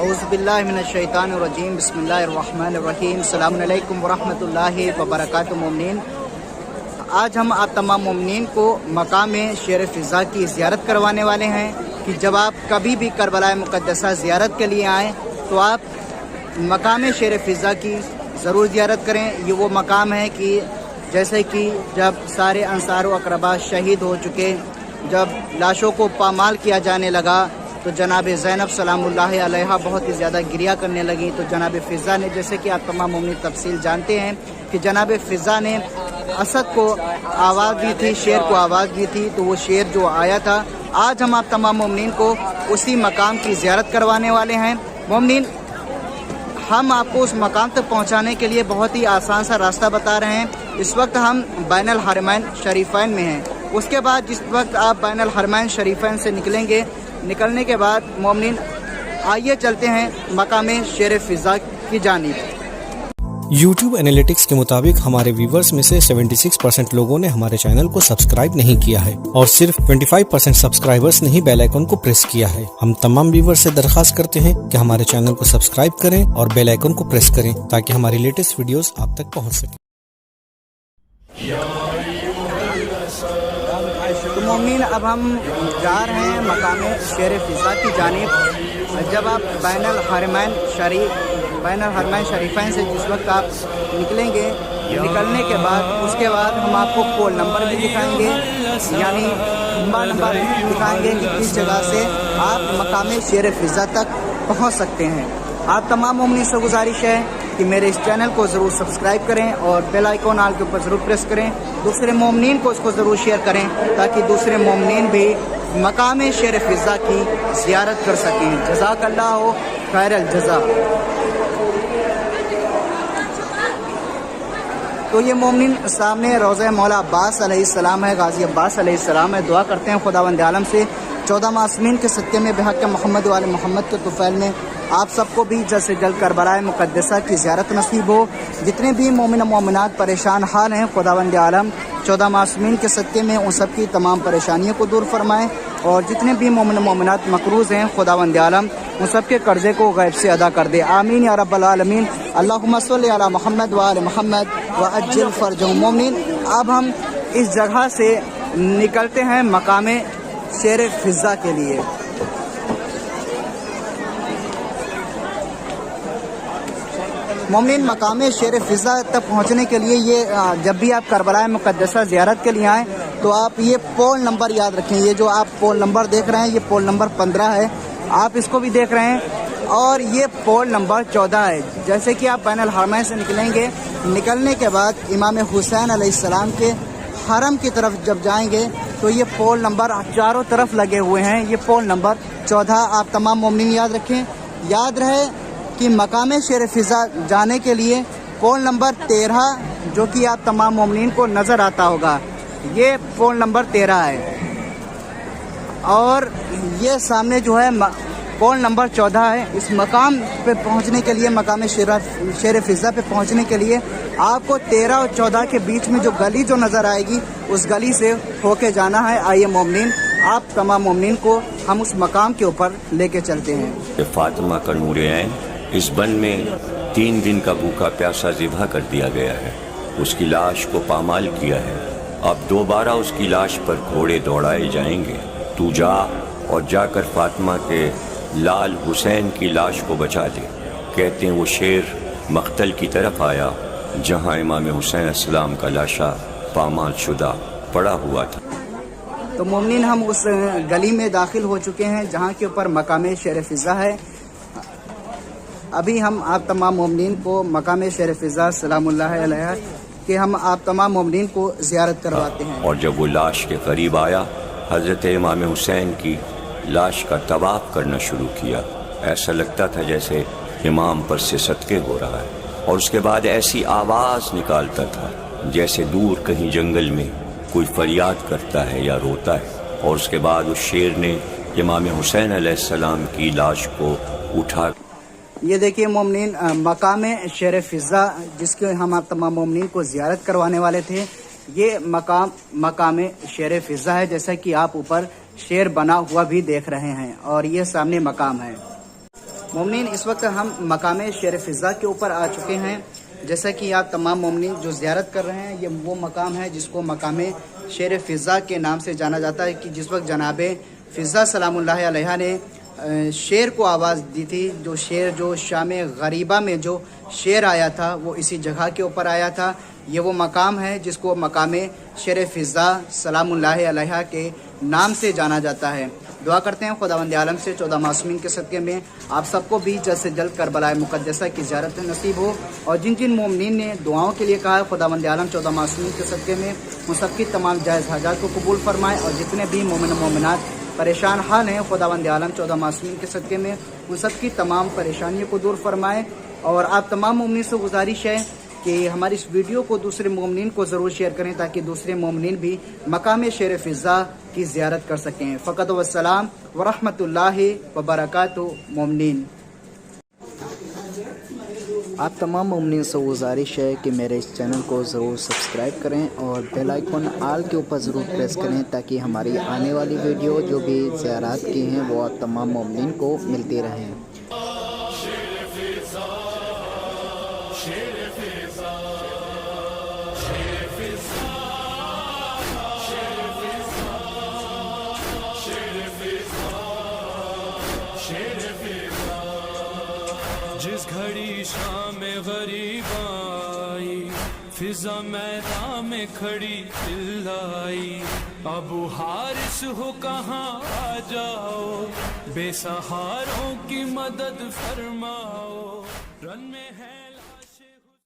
اعوذ باللہ من الشیطان الرجیم بسم اللہ الرحمن الرحیم السلام علیکم ورحمۃ اللہ وبرکاتہ مومنین۔ آج ہم آپ تمام مومنین کو مقام شیر فضا کی زیارت کروانے والے ہیں کہ جب آپ کبھی بھی کربلا مقدسہ زیارت کے لیے آئیں تو آپ مقام شیر فضا کی ضرور زیارت کریں۔ یہ وہ مقام ہے کہ جیسے کہ جب سارے انصار و اقربا شہید ہو چکے، جب لاشوں کو پامال کیا جانے لگا تو جناب زینب سلام اللہ علیہا بہت ہی زیادہ گریہ کرنے لگیں، تو جناب فضا نے، جیسے کہ آپ تمام مومنین تفصیل جانتے ہیں کہ جناب فضا نے اسد کو آواز دی تھی، شیر کو آواز دی تھی، تو وہ شیر جو آیا تھا، آج ہم آپ تمام مومنین کو اسی مقام کی زیارت کروانے والے ہیں۔ مومنین، ہم آپ کو اس مقام تک پہنچانے کے لیے بہت ہی آسان سا راستہ بتا رہے ہیں۔ اس وقت ہم بین الحرمین شریفین میں ہیں۔ اس کے بعد جس وقت آپ بین الحرمین شریفین سے نکلیں گے، نکلنے کے بعد مومنین آئیے چلتے ہیں مقام شیر فضا کی جانب۔ یوٹیوب انالیٹکس کے مطابق ہمارے ویورز میں سے 76% لوگوں نے ہمارے چینل کو سبسکرائب نہیں کیا ہے اور صرف 25% سبسکرائبرز نے ہی بیل آئیکن کو پریس کیا ہے۔ ہم تمام ویورز سے درخواست کرتے ہیں کہ ہمارے چینل کو سبسکرائب کریں اور بیل آئیکن کو پریس کریں تاکہ ہماری لیٹسٹ ویڈیوز آپ تک پہنچ سکیں۔ تو مومنین، اب ہم جا رہے ہیں مقام شیر فضا کی جانب۔ جب آپ بین الحرمین شریفین سے جس وقت آپ نکلیں گے، نکلنے کے بعد اس کے بعد ہم آپ کو کول نمبر بھی دکھائیں گے، یعنی نمبر دکھائیں گے کہ کس جگہ سے آپ مقام شیر فضا تک پہنچ سکتے ہیں۔ آپ تمام مومنین سے گزارش ہے کہ میرے اس چینل کو ضرور سبسکرائب کریں اور بیل آئیکن آل کے اوپر ضرور پریس کریں، دوسرے مومنین کو اس کو ضرور شیئر کریں تاکہ دوسرے مومنین بھی مقام شیر فضا کی زیارت کر سکیں۔ جزاک اللہ خیر الجزا۔ تو یہ مومنین سامنے روضہ مولا عباس علیہ السلام ہے، غازی عباس علیہ السلام ہے۔ دعا کرتے ہیں خداوند عالم سے 14 معصومین کے صدقے میں بحق محمد وآل محمد کے طفیل میں آپ سب کو بھی جلد سے جلد کربلا مقدسہ کی زیارت نصیب ہو۔ جتنے بھی مومن و مومنات پریشان حال ہیں، خداوند عالم 14 معصومین کے صدقے میں ان سب کی تمام پریشانیوں کو دور فرمائیں، اور جتنے بھی مومن و مومنات مقروض ہیں، خداوند عالم ان سب کے قرضے کو غیب سے ادا کر دے۔ آمین یا رب العالمین۔ اللہم صلی علی محمد وآل محمد وعجل فرجہم۔ مومنین، اب ہم اس جگہ سے نکلتے ہیں مقام شیر فضا کے لیے۔ مومنین، مقام شیر فضا تک پہنچنے کے لیے یہ جب بھی آپ کربلا مقدسہ زیارت کے لیے آئیں تو آپ یہ پول نمبر یاد رکھیں۔ یہ جو آپ پول نمبر دیکھ رہے ہیں، یہ پول نمبر 15 ہے، آپ اس کو بھی دیکھ رہے ہیں، اور یہ پول نمبر 14 ہے۔ جیسے کہ آپ بین الحرمین سے نکلیں گے، نکلنے کے بعد امام حسین علیہ السلام کے حرم کی طرف جب جائیں گے تو یہ پول نمبر چاروں طرف لگے ہوئے ہیں، یہ پول نمبر 14 آپ تمام مومنین یاد رکھیں۔ یاد رہے کہ مقام شیر فضا جانے کے لیے پول نمبر 13 جو کہ آپ تمام مومنین کو نظر آتا ہوگا، یہ پول نمبر 13 ہے، اور یہ سامنے جو ہے پول نمبر 14 ہے۔ اس مقام پہ پہنچنے کے لیے، مقام شیر فضا پہ پہنچنے کے لیے آپ کو 13 اور 14 کے بیچ میں جو گلی جو نظر آئے گی، اس گلی سے ہو کے جانا ہے۔ آئیے مومنین، آپ تمام مومنین کو ہم اس مقام کے اوپر لے کے چلتے ہیں۔ فاطمہ کا نور عین اس بن میں 3 دن کا بھوکا پیاسا ذبح کر دیا گیا ہے، اس کی لاش کو پامال کیا ہے۔ اب دوبارہ اس کی لاش پر گھوڑے دوڑائے جائیں گے۔ تو جا اور جا کر فاطمہ کے لال حسین کی لاش کو بچا دے۔ کہتے ہیں وہ شیر مقتل کی طرف آیا جہاں امام حسین السلام کا لاشا پامال شدہ پڑا ہوا تھا۔ تو مومنین، ہم اس گلی میں داخل ہو چکے ہیں جہاں کے اوپر مقام شیر فضا ہے۔ ابھی ہم آپ تمام مومنین کو مقام شیر فضا سلام اللہ علیہ کہ ہم آپ تمام مومنین کو زیارت کرواتے ہیں۔ اور جب وہ لاش کے قریب آیا، حضرت امام حسین کی لاش کا طواف کرنا شروع کیا۔ ایسا لگتا تھا جیسے امام پر سے صدقے ہو رہا ہے، اور اس کے بعد ایسی آواز نکالتا تھا جیسے دور کہیں جنگل میں کوئی فریاد کرتا ہے یا روتا ہے۔ اور اس کے بعد اس شیر نے امام حسین علیہ السلام کی لاش کو اٹھا۔ یہ دیکھیے مومنین، مقام شیر فضا جس کے ہم آپ تمام مومنین کو زیارت کروانے والے تھے، یہ مقام شیر فضا ہے، جیسا کہ آپ اوپر شیر بنا ہوا بھی دیکھ رہے ہیں، اور یہ سامنے مقام ہے۔ مومنین اس وقت ہم مقام شیر فضا کے اوپر آ چکے ہیں. جیسا کہ آپ تمام مومنین جو زیارت کر رہے ہیں یہ وہ مقام ہے جس کو مقام شیر فضا کے نام سے جانا جاتا ہے کہ جس وقت جناب فضا سلام اللہ علیہ نے شیر کو آواز دی تھی. جو شیر جو شام غریبہ میں جو شیر آیا تھا وہ اسی جگہ کے اوپر آیا تھا. یہ وہ مقام ہے جس کو مقام شیر فضا سلام اللہ علیہ کے نام سے جانا جاتا ہے. دعا کرتے ہیں خداوند عالم سے 14 معصومین کے صدقے میں آپ سب کو بھی جلد سے جلد کربلا مقدسہ کی زیارت نصیب ہو. اور جن جن مومنین نے دعاؤں کے لیے کہا ہے خداوند عالم 14 معصومین کے صدقے میں ان سب کی تمام جائز حاجات کو قبول فرمائے. اور جتنے بھی مومن و مومنات پریشان حال ہیں خداوند عالم 14 معصومین کے صدقے میں ان سب کی تمام پریشانیوں کو دور فرمائے. اور آپ تمام مومنین سے گزارش ہے کہ ہماری اس ویڈیو کو دوسرے مومنین کو ضرور شیئر کریں تاکہ دوسرے مومنین بھی مقام شیر فضا کی زیارت کر سکیں. فقط والسلام ورحمۃ اللہ وبرکاتہ. مومنین آپ تمام مومنین سے گزارش ہے کہ میرے اس چینل کو ضرور سبسکرائب کریں اور بیل آئیکن آل کے اوپر ضرور پریس کریں تاکہ ہماری آنے والی ویڈیو جو بھی زیارات کی ہیں وہ آپ تمام مومنین کو ملتی رہیں. جس گھڑی شام غریب آئی فضا میدان میں کھڑی چلائی ابو حارث ہو کہاں آ جاؤ بے سہاروں کی مدد فرماؤ رن میں ہے